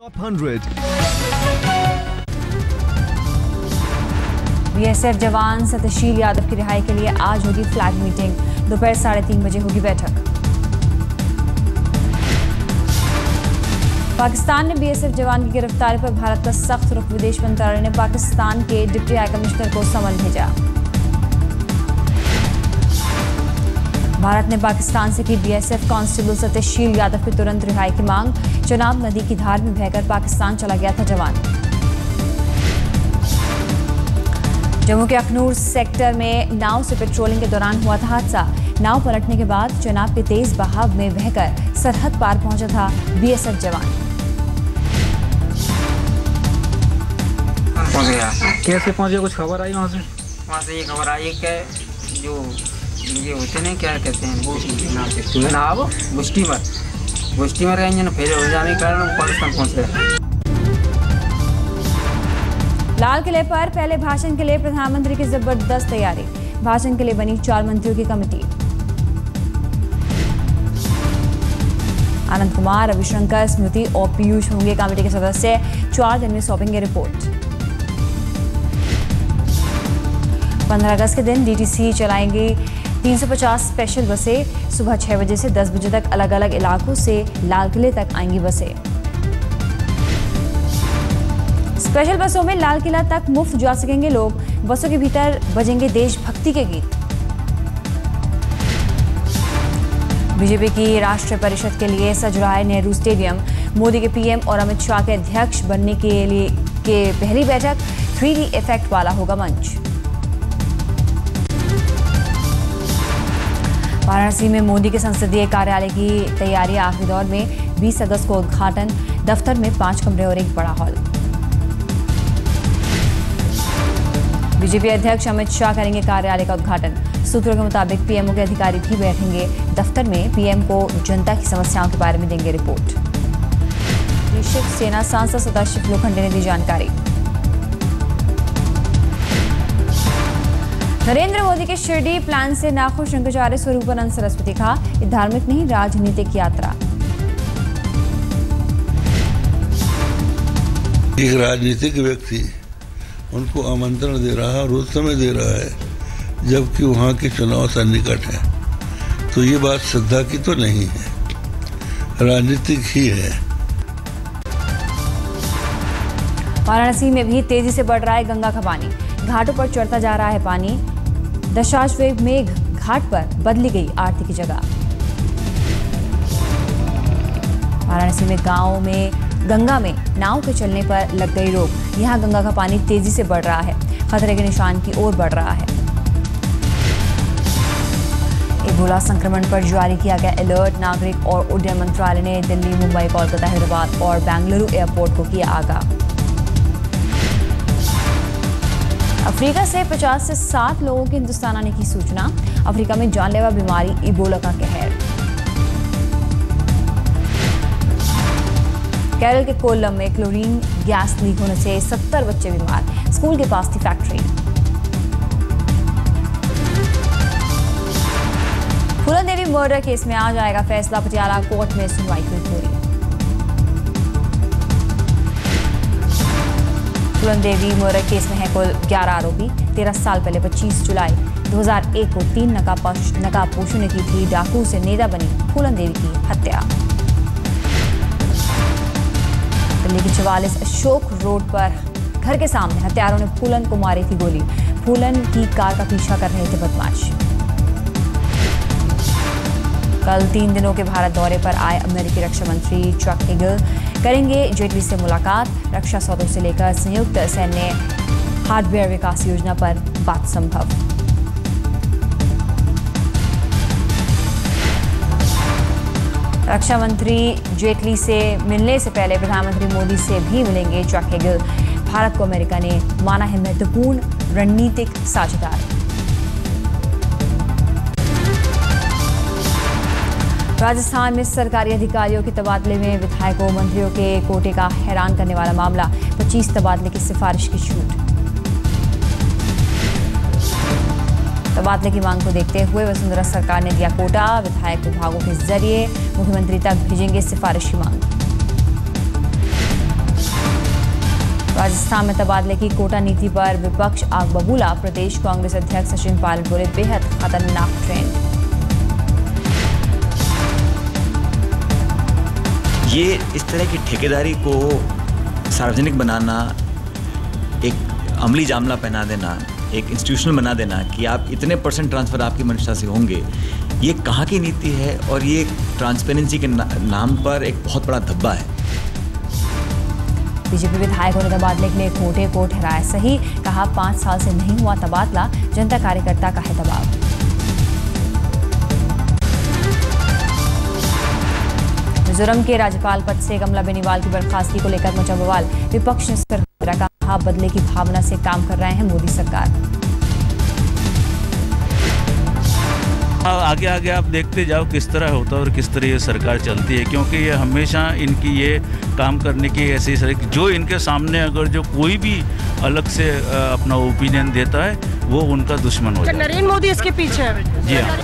Top 100. BSF जवान सत्यशील यादव की रिहाई के लिए आज होगी फ्लैग मीटिंग। दोपहर 3:30 बजे होगी बैठक। पाकिस्तान ने बीएसएफ जवान की गिरफ्तारी पर भारत का सख्त रुख। विदेश मंत्रालय ने पाकिस्तान के डिप्टी हाई कमिश्नर को समन भेजा। भारत ने पाकिस्तान से की बीएसएफ कांस्टेबल सत्यशील यादव की तुरंत रिहाई की मांग। चनाब नदी की धार में बहकर पाकिस्तान चला गया था जवान। जम्मू के अखनूर सेक्टर में नाव से पेट्रोलिंग के दौरान हुआ था हादसा। नाव पलटने के बाद चनाब के तेज बहाव में बहकर सरहद पार पहुंचा था बीएसएफ जवान। पहुंच गया। कैसे पहुंच गया? कुछ खबर आई वहाँ से ये खबर आई है कि जो ये होते नहीं, क्या कहते हैं, नाव स्टीमर का इंजन फेल हो जाने के कारण पाकिस्तान पहुंच गया। लाल किले पर पहले भाषण के लिए प्रधानमंत्री की जबरदस्त तैयारी। भाषण के लिए बनी 4 मंत्रियों की कमेटी। आनंद कुमार, रविशंकर, स्मृति और पीयूष होंगे कमेटी के सदस्य। 4 दिन में सौंपेंगे रिपोर्ट। 15 अगस्त के दिन डीटीसी चलाएंगी 350 स्पेशल बसें। सुबह 6 बजे से 10 बजे तक अलग अलग इलाकों से लाल किले तक आएंगी बसें। स्पेशल बसों में लाल किला तक मुफ्त जा सकेंगे लोग। बसों के भीतर बजेंगे देशभक्ति के गीत। बीजेपी की राष्ट्रीय परिषद के लिए सज रहा है नेहरू स्टेडियम। मोदी के पीएम और अमित शाह के अध्यक्ष बनने के पहली बैठक 3D इफेक्ट वाला होगा मंच। वाराणसी में मोदी के संसदीय कार्यालय की तैयारी आखिरी दौर में। 20 अगस्त को उद्घाटन। दफ्तर में 5 कमरे और एक बड़ा हॉल। बीजेपी अध्यक्ष अमित शाह करेंगे कार्यालय का उद्घाटन। सूत्रों के मुताबिक पीएमओ के अधिकारी भी बैठेंगे दफ्तर में। पीएम को जनता की समस्याओं के बारे में देंगे रिपोर्ट। शिवसेना सांसद सदाशिव लोखंडे ने दी जानकारी। नरेंद्र मोदी के शिरडी प्लान से नाखुश शंकराचार्य स्वरूपानंद सरस्वती कहा, ये धार्मिक नहीं राजनीतिक यात्रा। एक राजनीतिक व्यक्ति उनको आमंत्रण दे रहा है और उस समय दे रहा है जबकि वहाँ के चुनाव सन्निकट है, तो ये बात श्रद्धा की तो नहीं है, राजनीतिक ही है। वाराणसी में भी तेजी से बढ़ रहा है गंगा का पानी। घाटों पर चढ़ता जा रहा है पानी। दशाश्वमेध मेघ घाट पर बदली गई आरती की जगह। वाराणसी में गांव में गंगा में नाव के चलने पर लग गई रोक। यहां गंगा का पानी तेजी से बढ़ रहा है, खतरे के निशान की ओर बढ़ रहा है। इबोला संक्रमण पर जारी किया गया अलर्ट। नागरिक और उड्डयन मंत्रालय ने दिल्ली, मुंबई, कोलकाता, हैदराबाद और बेंगलुरु एयरपोर्ट को किया आगाह। अफ्रीका से 50 से 60 लोगों के हिंदुस्तान आने की सूचना। अफ्रीका में जानलेवा बीमारी इबोला का कहर। केरल के कोल्लम में क्लोरीन गैस लीक होने से 70 बच्चे बीमार। स्कूल के पास थी फैक्ट्री। फूलन देवी मर्डर केस में आज आएगा फैसला। पटियाला कोर्ट में सुनवाई हुई पूरी। फूलन देवी मर्डर केस में है कुल 11 आरोपी। 13 साल पहले 25 जुलाई 2001 को 3 नकाबपोशों ने की थी डाकू से नेता बनी फूलन देवी की हत्या। दिल्ली की 44 अशोक रोड पर घर के सामने हत्यारों ने फूलन को मारी थी गोली। फूलन की कार का पीछा कर रहे थे बदमाश। कल 3 दिनों के भारत दौरे पर आए अमेरिकी रक्षा मंत्री चक हेगल करेंगे जेटली से मुलाकात। रक्षा सौदों से लेकर संयुक्त सैन्य हार्डवेयर विकास योजना पर बात संभव। रक्षा मंत्री जेटली से मिलने से पहले प्रधानमंत्री मोदी से भी मिलेंगे चक हेगल। भारत को अमेरिका ने माना है महत्वपूर्ण रणनीतिक साझेदार। राजस्थान में सरकारी अधिकारियों के तबादले में विधायकों मंत्रियों के कोटे का हैरान करने वाला मामला। 25 तबादले की सिफारिश की छूट। तबादले की मांग को देखते हुए वसुंधरा सरकार ने दिया कोटा। विधायक विभागों के जरिए मुख्यमंत्री तक भेजेंगे सिफारिश की मांग। राजस्थान में तबादले की कोटा नीति पर विपक्ष आग बबूला। प्रदेश कांग्रेस अध्यक्ष सचिन पायलट बोले बेहद खतरनाक ट्रेंड। ये इस तरह की ठेकेदारी को सार्वजनिक बनाना, एक अमली जामला पहना देना, एक इंस्टीट्यूशनल बना देना कि आप इतने % ट्रांसफ़र आपकी मंशा से होंगे, ये कहाँ की नीति है? और ये ट्रांसपेरेंसी के नाम पर एक बहुत बड़ा धब्बा है। बीजेपी विधायकों ने तबादले के लिए कोटे को ठहराया सही। कहा 5 साल से नहीं हुआ तबादला, जनता कार्यकर्ता का है दबाव। मिजोरम के राज्यपाल पद से कमला बेनीवाल की बर्खास्तगी को लेकर मचा बवाल। विपक्ष ने सरकार का कहा बदले की भावना से काम कर रहे हैं मोदी सरकार। आगे आगे आप देखते जाओ किस तरह होता है और किस तरह ये सरकार चलती है, क्योंकि ये हमेशा इनकी ये काम करने की ऐसी जो इनके सामने अगर जो कोई भी अलग से अपना ओपिनियन देता है वो उनका दुश्मन हो जाता है। नरेंद्र मोदी इसके पीछे है। जी हाँ।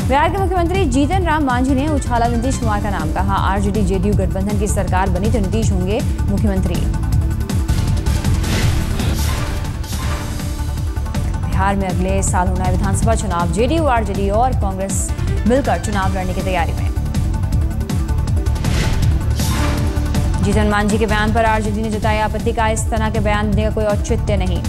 बिहार के मुख्यमंत्री जीतन राम मांझी ने उछाला नीतीश कुमार का नाम। कहा आरजेडी जेडीयू गठबंधन की सरकार बनी तो नीतीश होंगे मुख्यमंत्री। बिहार में अगले साल होना है विधानसभा चुनाव। जेडीयू आरजेडी और कांग्रेस मिलकर चुनाव लड़ने की तैयारी में। जीतन मांझी के बयान पर आरजेडी ने जताई आपत्ति। का इस तरह के बयान देने का कोई औचित्य नहीं।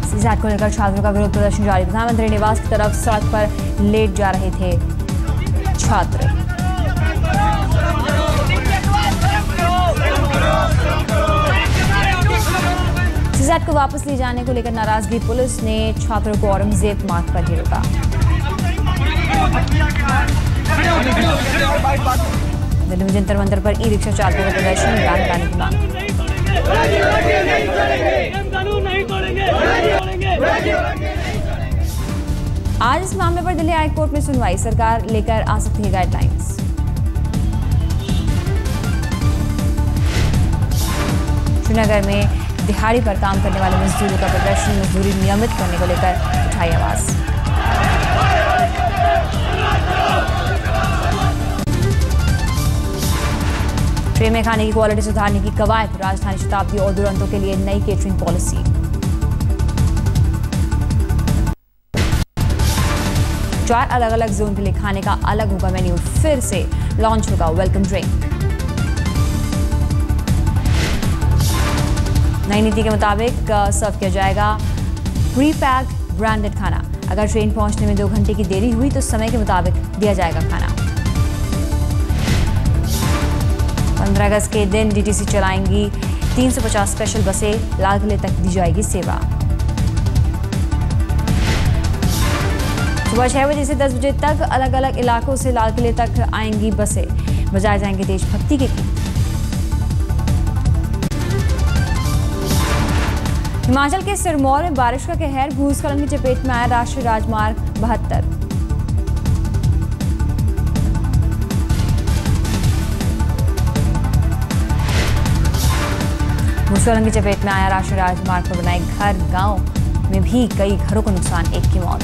सीसैट को लेकर छात्रों का विरोध प्रदर्शन जारी। प्रधानमंत्री निवास की तरफ सड़क पर लेट जा रहे थे छात्र। सीसैट को वापस ले जाने को लेकर नाराजगी। पुलिस ने छात्रों को औरंगजेब मार्ग पर ही रोका। दिल्ली में जंतर मंतर पर ई रिक्शा चालकों का प्रदर्शन। बैन लगाने की मांग। आज इस मामले पर दिल्ली हाई कोर्ट में सुनवाई। सरकार लेकर आ सकती है गाइडलाइंस। श्रीनगर में दिहाड़ी पर काम करने वाले मजदूरों का प्रदर्शन। मजदूरी नियमित करने को लेकर उठाई आवाज। ट्रेन में खाने की क्वालिटी सुधारने की कवायद। राजधानी शताब्दी और दुरंतों के लिए नई केटरिंग पॉलिसी। चार अलग अलग जोन के लिए खाने का अलग होगा मेन्यू। फिर से लॉन्च होगा वेलकम ड्रिंक। नई नीति के मुताबिक सर्व किया जाएगा प्री पैक ब्रांडेड खाना। अगर ट्रेन पहुंचने में 2 घंटे की देरी हुई तो समय के मुताबिक दिया जाएगा खाना। 15 अगस्त के दिन डीटीसी चलाएंगी 350 स्पेशल बसें। लाल किले तक दी जाएगी सेवा। सुबह 6 बजे से 10 बजे तक अलग अलग इलाकों से लाल किले तक आएंगी बसें। बजाए जाएंगे देशभक्ति के गीत। हिमाचल के सिरमौर में बारिश का कहर। भूस्खलन की चपेट में आया राष्ट्रीय राजमार्ग 72। भूस्खलन की चपेट में आया राष्ट्रीय राजमार्ग पर बनाए घर। गांव में भी कई घरों को नुकसान, एक की मौत।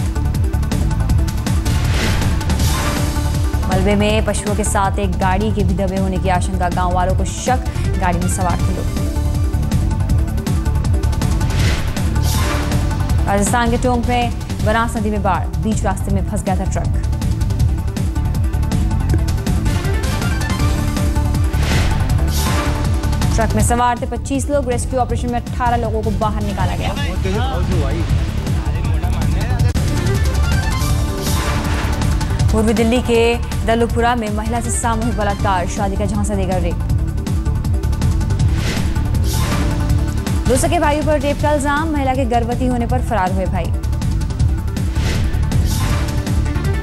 मलबे में पशुओं के साथ एक गाड़ी के भी दबे होने की आशंका। गांव वालों को शक, गाड़ी में सवार थे लोग। राजस्थान के टोंक में बनास नदी में बाढ़। बीच रास्ते में फंस गया था ट्रक। ट्रक में सवार थे 25 लोग। रेस्क्यू ऑपरेशन में 18 लोगों को बाहर निकाला गया। पूर्वी दिल्ली के दलुपुरा में महिला से सामूहिक बलात्कार। शादी का झांसा देकर रेप। 2 सगे भाइयों पर रेप का इल्जाम। महिला के गर्भवती होने पर फरार हुए भाई।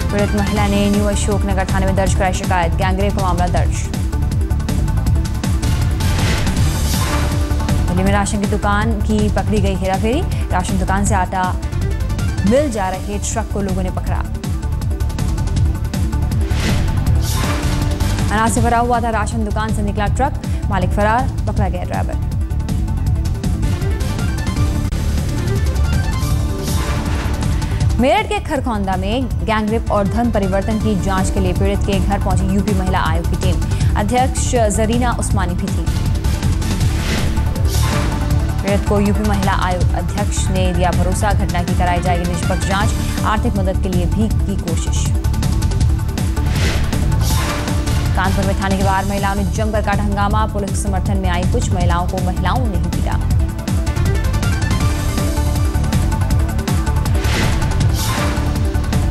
पीड़ित महिला ने न्यू अशोकनगर थाने में दर्ज कराई शिकायत। गैंगरेप का मामला दर्ज। दिल्ली में राशन की दुकान की पकड़ी गई हेराफेरी। राशन दुकान से आटा मिल जा रहे ट्रक को लोगों ने पकड़ा। अनाज से भरा हुआ था राशन दुकान से निकला ट्रक। मालिक फरार, पकड़ा गया ड्राइवर। मेरठ के खरखौंदा में गैंगरेप और धन परिवर्तन की जांच के लिए पीड़ित के घर पहुंची यूपी महिला आयोग की टीम। अध्यक्ष जरीना उस्मानी भी थी। पीड़ित को यूपी महिला आयोग अध्यक्ष ने दिया भरोसा, घटना की कराई जाएगी निष्पक्ष जांच, आर्थिक मदद के लिए भी की कोशिश। कानपुर में थाने के बाहर महिलाओं ने जमकर काटा हंगामा, पुलिस के समर्थन में आई कुछ महिलाओं को महिलाओं ने ही पीटा।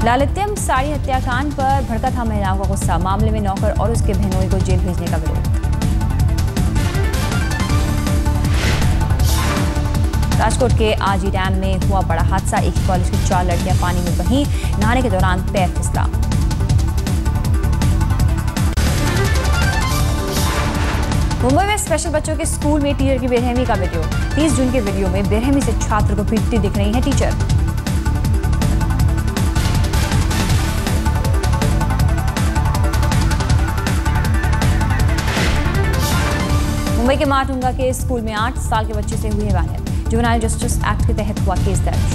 लालित्यम साड़ी हत्याकांड पर भड़का था महिलाओं का गुस्सा, मामले में नौकर और उसके बहनोई को जेल भेजने का विरोध। राजकोट के आजी डैम में हुआ बड़ा हादसा, एक ही कॉलेज की 4 लड़कियां पानी में बहीं, नहाने के दौरान पैर फिसला। मुंबई में स्पेशल बच्चों के स्कूल में टीचर की बेरहमी का वीडियो। 30 जून के वीडियो में बेरहमी से छात्र को पीटती दिख रही है टीचर। मुंबई के माटुंगा के स्कूल में 8 साल के बच्चे से हुई है वारदात। जुवेनाइल जस्टिस एक्ट के तहत हुआ केस दर्ज।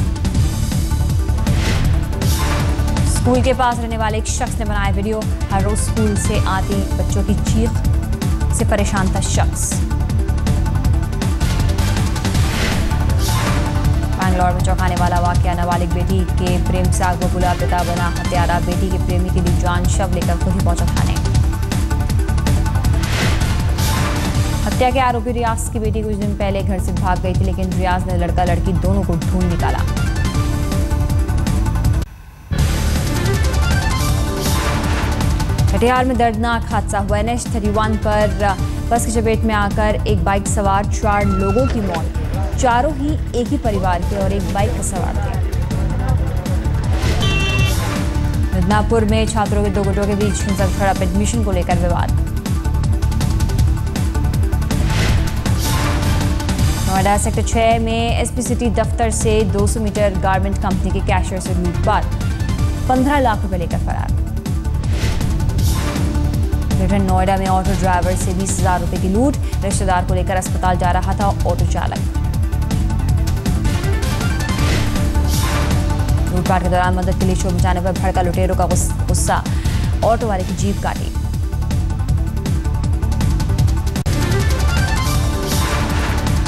स्कूल के पास रहने वाले एक शख्स ने बनाया वीडियो। हर रोज स्कूल से आती बच्चों की चीख से परेशान था शख्स। बैंगलोर में चौंकाने वाला वाकया, नाबालिग बेटी के प्रेम से आग बबूला, पिता बना हत्यारा, बेटी के प्रेमी की दी जान, शव लेकर खुद ही पहुंचा थाने। हत्या के आरोपी रियाज की बेटी कुछ दिन पहले घर से भाग गई थी, लेकिन रियाज ने लड़का लड़की दोनों को ढूंढ निकाला। कटिहार में दर्दनाक हादसा हुआ। NH 31 पर बस की चपेट में आकर एक बाइक सवार 4 लोगों की मौत। चारों ही एक ही परिवार के और एक बाइक पर सवार थे। मिदनापुर में छात्रों के 2 गुटों के बीच हिंसक झड़प, एडमिशन को लेकर विवाद। नोएडा सेक्टर 6 में SP सिटी दफ्तर से 200 मीटर गारमेंट कंपनी के कैशियर से लूटपाट, 15 लाख रुपए लेकर फरार। ग्रेटर नोएडा में ऑटो ड्राइवर से 20,000 रुपए की लूट, रिश्तेदार को लेकर अस्पताल जा रहा था ऑटो चालक। लूटपाट के दौरान मदद के लिए शोर मचाने पर भड़का लुटेरों का गुस्सा, ऑटो वाले की जीप काटी।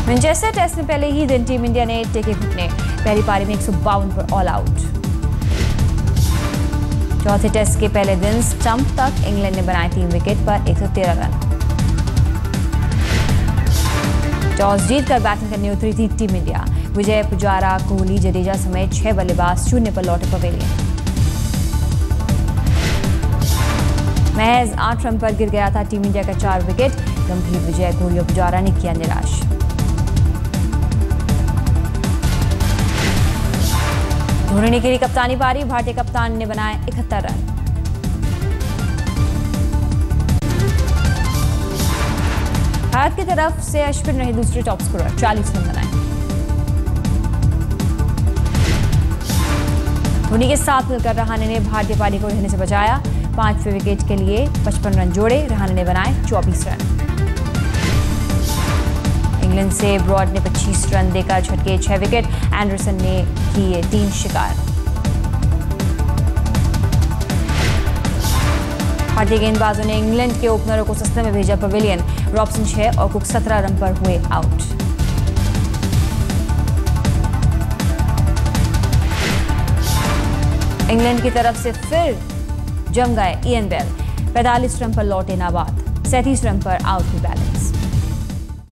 मैनचेस्टर टेस्ट में पहले ही दिन टीम इंडिया ने टेके घुटने, पहली पारी में 152 पर ऑल आउट। चौथे टेस्ट के पहले दिन स्टंप तक इंग्लैंड ने बनाए 3 विकेट पर 113 रन। टॉस जीतकर बैटिंग करने उतरी थी टीम इंडिया। विजय, पुजारा, कोहली, जडेजा समेत 6 बल्लेबाज 0 पर लौटे पवेलियन। महज 8 रन पर गिर गया था टीम इंडिया का 4 विकेट। गंभीर, विजय, कोहली और पुजारा ने किया निराश। धोनी ने खेली कप्तानी पारी, भारतीय कप्तान ने बनाए 71 रन। भारत की तरफ से अश्विन रहे दूसरे टॉप स्कोरर, 40 रन बनाए। धोनी के साथ मिलकर रहाणे ने भारतीय पारी को रहने से बचाया। 5वें विकेट के लिए 55 रन जोड़े, रहाणे ने बनाए 24 रन। इंग्लैंड से ब्रॉड ने 25 रन देकर झटके 6 विकेट, एंडरसन ने किए 3 शिकार। भारतीय गेंदबाजों ने इंग्लैंड के ओपनरों को सस्ते में भेजा पवेलियन। रॉबसन 6 और कुक 17 रन पर हुए आउट। इंग्लैंड की तरफ से फिर जम गए इयन बेल, 45 रन पर लौटे नाबाद, 37 रन पर आउट हुई बैलेंस।